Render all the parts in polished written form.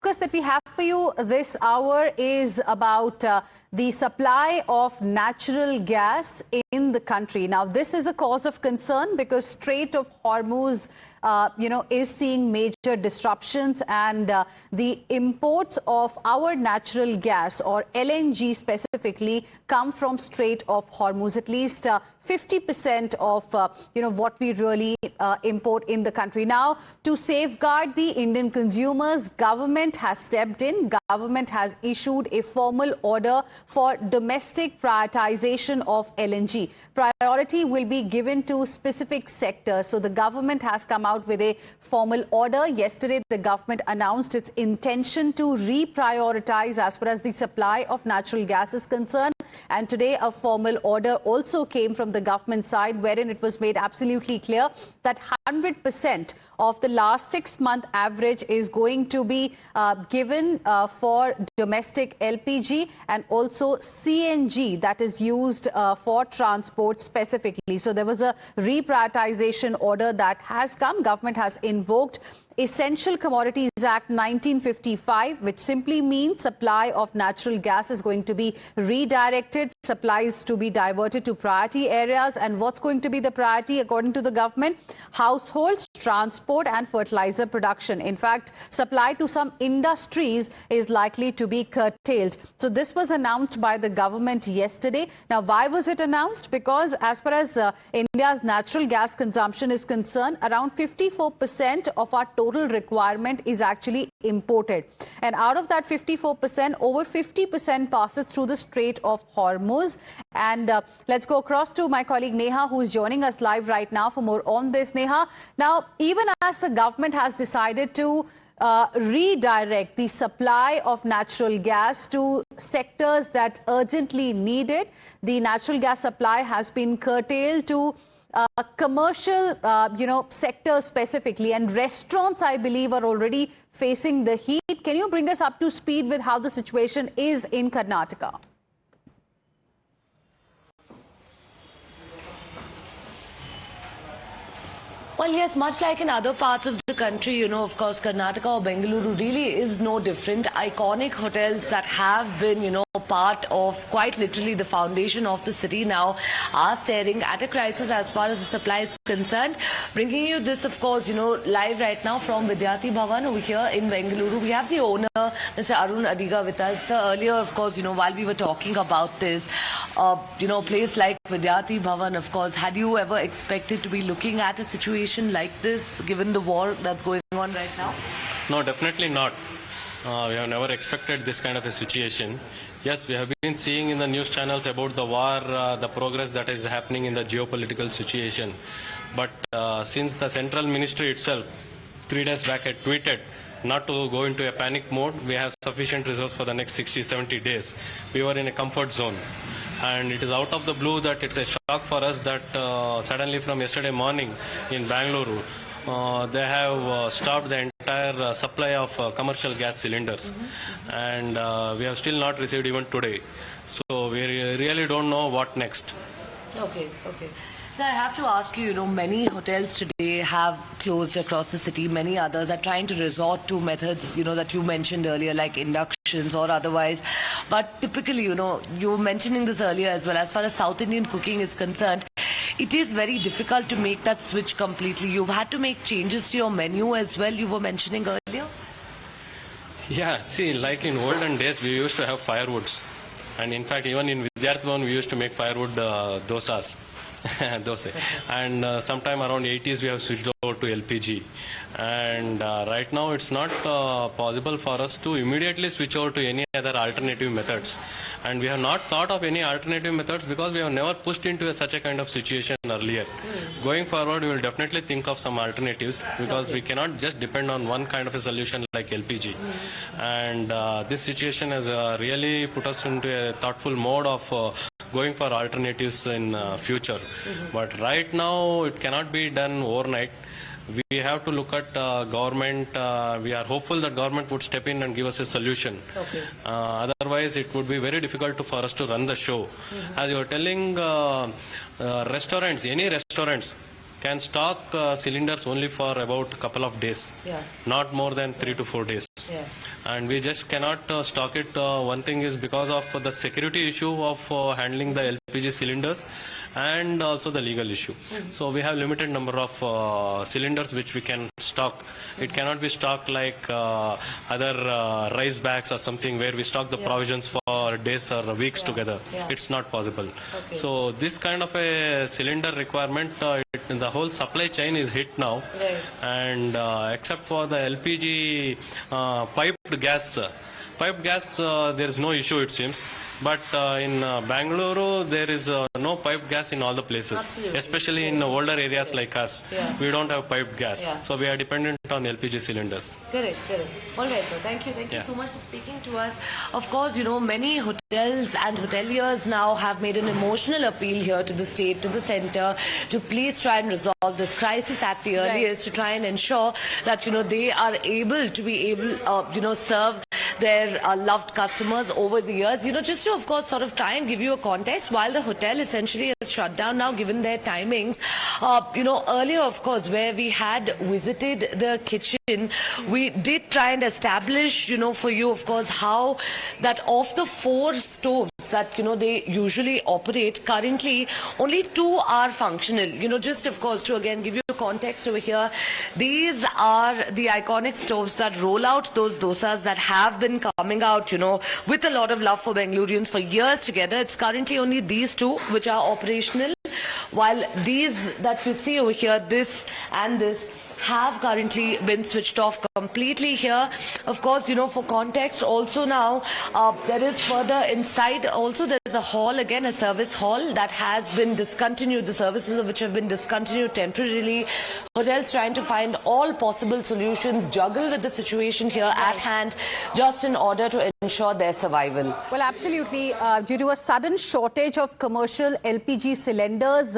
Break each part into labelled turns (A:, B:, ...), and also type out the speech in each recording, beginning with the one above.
A: focus that we have for you this hour is about the supply of natural gas in the country. Now, this is a cause of concern because Strait of Hormuz, is seeing major disruptions, and the imports of our natural gas, or LNG specifically, come from Strait of Hormuz. At least 50% of what we really import in the country. Now, to safeguard the Indian consumers, government has stepped in. Government has issued a formal order for domestic prioritization of LNG. Priority will be given to specific sectors. So the government has come out with a formal order. Yesterday, the government announced its intention to reprioritize as far as the supply of natural gas is concerned. And today, a formal order also came from the government side, wherein it was made absolutely clear that 100% of the last 6-month average is going to be given for domestic LPG and also CNG that is used for transport specifically. So there was a reprioritization order that has come. Government has invoked Essential Commodities Act 1955, which simply means supply of natural gas is going to be redirected, supplies to be diverted to priority areas. And what's going to be the priority according to the government? Households, transport and fertilizer production. In fact, supply to some industries is likely to be curtailed. So this was announced by the government yesterday. Now, why was it announced? Because as far as India's natural gas consumption is concerned, around 54% of our total requirement is actually imported. And out of that 54%, over 50% passes through the Strait of Hormuz. And let's go across to my colleague Neha, who is joining us live right now for more on this. Neha, now, even as the government has decided to redirect the supply of natural gas to sectors that urgently need it, the natural gas supply has been curtailed to commercial, sectors specifically, and restaurants, I believe, are already facing the heat. Can you bring us up to speed with how the situation is in Karnataka?
B: Well, yes, much like in other parts of the country, of course, Karnataka or Bengaluru really is no different. Iconic hotels that have been, part of quite literally the foundation of the city now are staring at a crisis as far as the supply is concerned. Bringing you this, of course, live right now from Vidyarthi Bhavan over here in Bengaluru. We have the owner, Mr. Arun Adiga, with us. Earlier, of course, while we were talking about this, place like Vidyarthi Bhavan, of course, had you ever expected to be looking at a situation like this, given the war that's going on right now?
C: No, definitely not. We have never expected this kind of a situation. Yes, we have been seeing in the news channels about the war, the progress that is happening in the geopolitical situation. But since the central ministry itself, 3 days back, had tweeted not to go into a panic mode, we have sufficient resource for the next 60-70 days. We were in a comfort zone. And it is out of the blue that it's a shock for us that suddenly from yesterday morning in Bangalore, they have stopped the entire supply of commercial gas cylinders. And we have still not received even today. So we really don't know what next.
B: Okay. So I have to ask you, many hotels today have closed across the city. Many others are trying to resort to methods, that you mentioned earlier, like inductions or otherwise. But typically, you were mentioning this earlier as well, as far as South Indian cooking is concerned, it is very difficult to make that switch completely. You've had to make changes to your menu as well, you were mentioning earlier.
C: Yeah, see, like in olden days, we used to have firewoods. And in fact, even in Vidyarthi Bhavan, we used to make firewood dosas. And sometime around 80s, we have switched over to LPG. And right now, it's not possible for us to immediately switch over to any other alternative methods. And we have not thought of any alternative methods because we have never pushed into such a kind of situation earlier. Going forward, we will definitely think of some alternatives because we cannot just depend on one kind of a solution like LPG. And this situation has really put us into a thoughtful mode of going for alternatives in future. But right now, it cannot be done overnight. We have to look at government. We are hopeful that government would step in and give us a solution. Otherwise, it would be very difficult for us to run the show. As you were telling, restaurants, any restaurants can stock cylinders only for about a couple of days, not more than 3 to 4 days. and we just cannot stock it. One thing is because of the security issue of handling the LPG cylinders, and also the legal issue. So we have limited number of cylinders which we can stock. It cannot be stocked like other rice bags or something where we stock the provisions for days or weeks together. It's not possible. So this kind of a cylinder requirement, the whole supply chain is hit now. And except for the LPG piped gas, there is no issue, it seems. But in Bangalore, there is no piped gas in all the places, especially in older areas like us. We don't have piped gas, so we are dependent on LPG cylinders.
B: Correct. All right, sir. Thank you so much for speaking to us. Of course, many hotels and hoteliers now have made an emotional appeal here to the state, to the centre, to please try and resolve this crisis at the earliest, to try and ensure that they are able to serve their loved customers over the years. Just to, of course, sort of try and give you a context, while the hotel essentially is shut down now, given their timings, earlier, of course, where we had visited the kitchen, we did try and establish, for you, of course, how that of the 4 stoves that, they usually operate, currently only 2 are functional. Just, of course, to again give you context over here, these are the iconic stoves that roll out those dosas that have been coming out, with a lot of love for Bengalurians for years together. It's currently only these 2 which are operational, while these that you see over here, this and this, have currently been switched off completely here. Of course, for context also now, there is further inside also there's a hall, again a service hall that has been discontinued, the services of which have been discontinued temporarily. Hotels trying to find all possible solutions, juggle with the situation here at hand, just in order to ensure their survival.
A: Well, absolutely. Due to a sudden shortage of commercial LPG cylinders,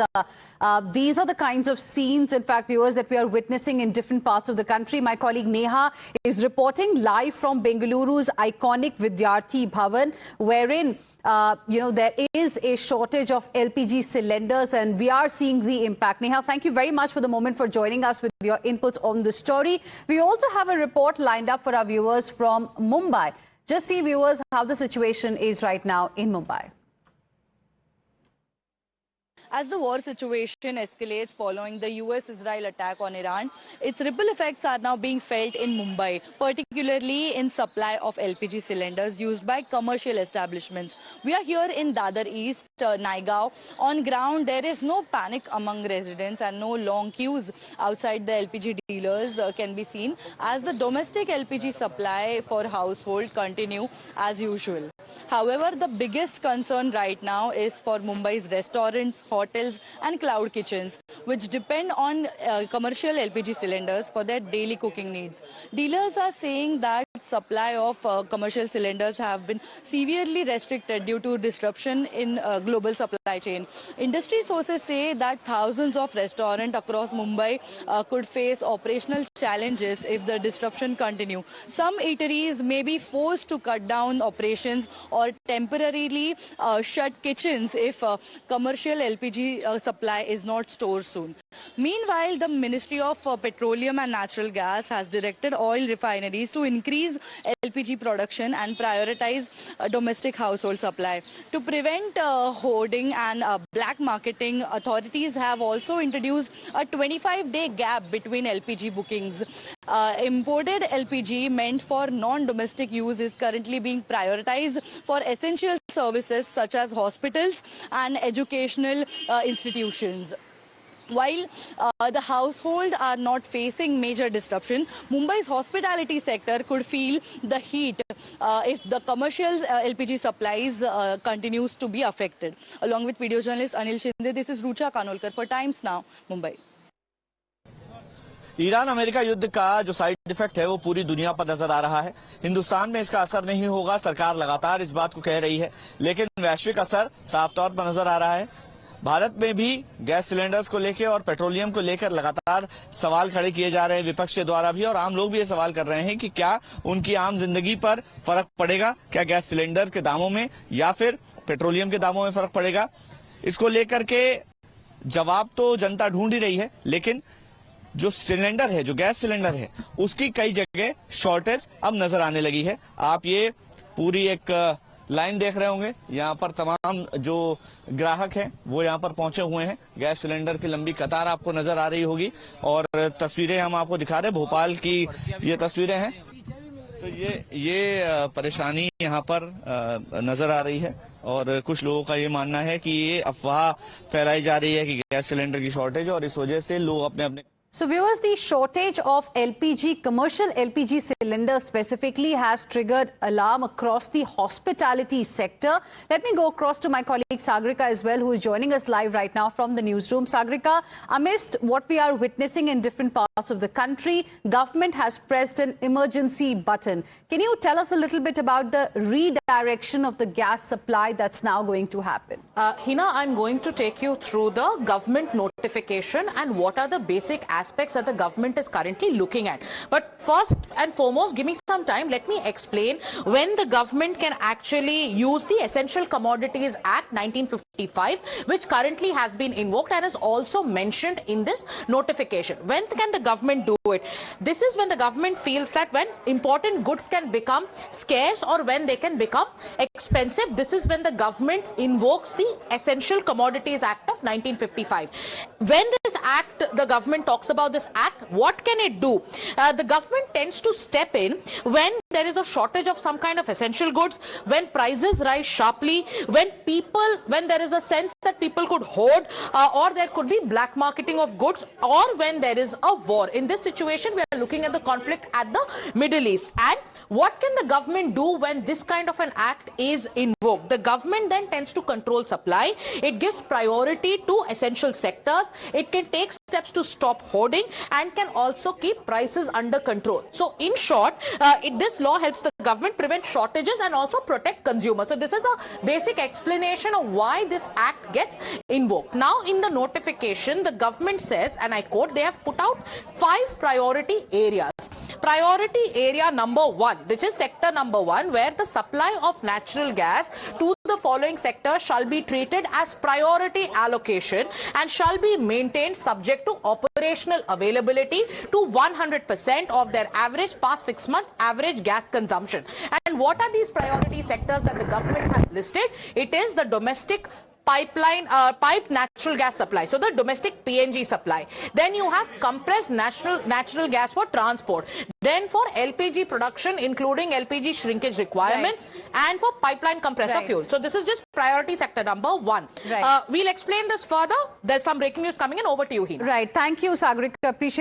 A: these are the kinds of scenes, in fact, viewers, that we are witnessing in different parts of the country. My colleague Neha is reporting live from Bengaluru's iconic Vidyarthi Bhavan, wherein there is a shortage of LPG cylinders, and we are seeing the impact. Neha, thank you very much for the moment, for joining us with your inputs on the story. We also have a report lined up for our viewers from Mumbai. Just see, viewers, how the situation is right now in Mumbai.
D: As the war situation escalates following the US-Israel attack on Iran, its ripple effects are now being felt in Mumbai, particularly in supply of LPG cylinders used by commercial establishments. We are here in Dadar East, Naigaon. On ground, there is no panic among residents and no long queues outside the LPG dealers can be seen, as the domestic LPG supply for household continue as usual. However, the biggest concern right now is for Mumbai's restaurants, hotels and cloud kitchens, which depend on commercial LPG cylinders for their daily cooking needs. Dealers are saying that supply of commercial cylinders have been severely restricted due to disruption in global supply chain. Industry sources say that thousands of restaurants across Mumbai could face operational challenges if the disruption continue. Some eateries may be forced to cut down operations or temporarily shut kitchens if commercial LPG supply is not stored soon. Meanwhile, the Ministry of Petroleum and Natural Gas has directed oil refineries to increase LPG production and prioritize domestic household supply. To prevent hoarding and black marketing, authorities have also introduced a 25-day gap between LPG bookings. Imported LPG meant for non-domestic use is currently being prioritized for essential services such as hospitals and educational institutions. While the household are not facing major disruption, Mumbai's hospitality sector could feel the heat if the commercial LPG supplies continues to be affected. Along with video journalist Anil Shinde, this is Rucha Kanolkar for Times Now, Mumbai.
E: Iran America युद्ध का जो side effect है वो पूरी दुनिया पर नजर आ रहा है। हिंदुस्तान में इसका असर नहीं होगा, सरकार लगातार इस बात को कह रही है, लेकिन वैश्विक असर साफ तौर पर नजर आ रहा है। भारत में भी गैस सिलेंडर्स को लेकर और पेट्रोलियम को लेकर लगातार सवाल खड़े किए जा रहे हैं विपक्ष के द्वारा भी, और आम लोग भी ये सवाल कर रहे हैं कि क्या उनकी आम जिंदगी पर फर्क पड़ेगा, क्या गैस सिलेंडर के दामों में या फिर पेट्रोलियम के दामों में फर्क पड़ेगा। इसको लेकर के जवाब तो जनता ढूंढ ही रही है, लेकिन जो सिलेंडर है, जो गैस सिलेंडर है, उसकी कई जगह शॉर्टेज अब नजर आने लगी है। आप ये पूरी एक लाइन देख रहे होंगे, यहाँ पर तमाम जो ग्राहक हैं वो यहाँ पर पहुंचे हुए हैं। गैस सिलेंडर की लंबी कतार आपको नजर आ रही होगी और तस्वीरें हम आपको दिखा रहे हैं, भोपाल की ये तस्वीरें हैं। तो ये परेशानी यहाँ पर नजर आ रही है और कुछ लोगों का ये मानना है कि ये अफवाह फैलाई जा रही है कि गैस सिलेंडर की शॉर्टेज और इस वजह से लोग अपने
A: So viewers, the shortage of LPG, commercial LPG cylinders specifically, has triggered alarm across the hospitality sector. Let me go across to my colleague Sagrika as well, who is joining us live right now from the newsroom. Sagrika, amidst what we are witnessing in different parts of the country, government has pressed an emergency button. Can you tell us a little bit about the redirection of the gas supply that's now going to happen?
F: Hina, I'm going to take you through the government notification and what are the basic aspects that the government is currently looking at. But first and foremost, give me some time. Let me explain when the government can actually use the Essential Commodities Act 1955, which currently has been invoked and is also mentioned in this notification. When can the government do it? This is when the government feels that when important goods can become scarce or when they can become expensive, this is when the government invokes the Essential Commodities Act of 1955. When this act, the government talks about this act, what can it do? The government tends to step in when there is a shortage of some kind of essential goods, when prices rise sharply, when there is a sense that people could hoard or there could be black marketing of goods, or when there is a war. In this situation, we are looking at the conflict at the Middle East. And what can the government do when this kind of an act is invoked? The government then tends to control supply. It gives priority to essential sectors. It can take steps to stop hoarding and can also keep prices under control. So in short, this law helps the government prevent shortages and also protect consumers. So this is a basic explanation of why this act gets invoked. Now in the notification, the government says, and I quote, they have put out 5 priority areas. Priority area number 1, which is sector number 1, where the supply of natural gas to the following sectors shall be treated as priority allocation and shall be maintained subject to operational availability to 100% of their average past 6-month average gas consumption. And what are these priority sectors that the government has listed? It is the domestic piped natural gas supply, so the domestic PNG supply. Then you have compressed natural gas for transport. Then for LPG production, including LPG shrinkage requirements, and for pipeline compressor fuel. So this is just priority sector number 1. We'll explain this further. There's some breaking news coming in. Over to you, Hina.
A: Right. Thank you, Sagrika. Appreciate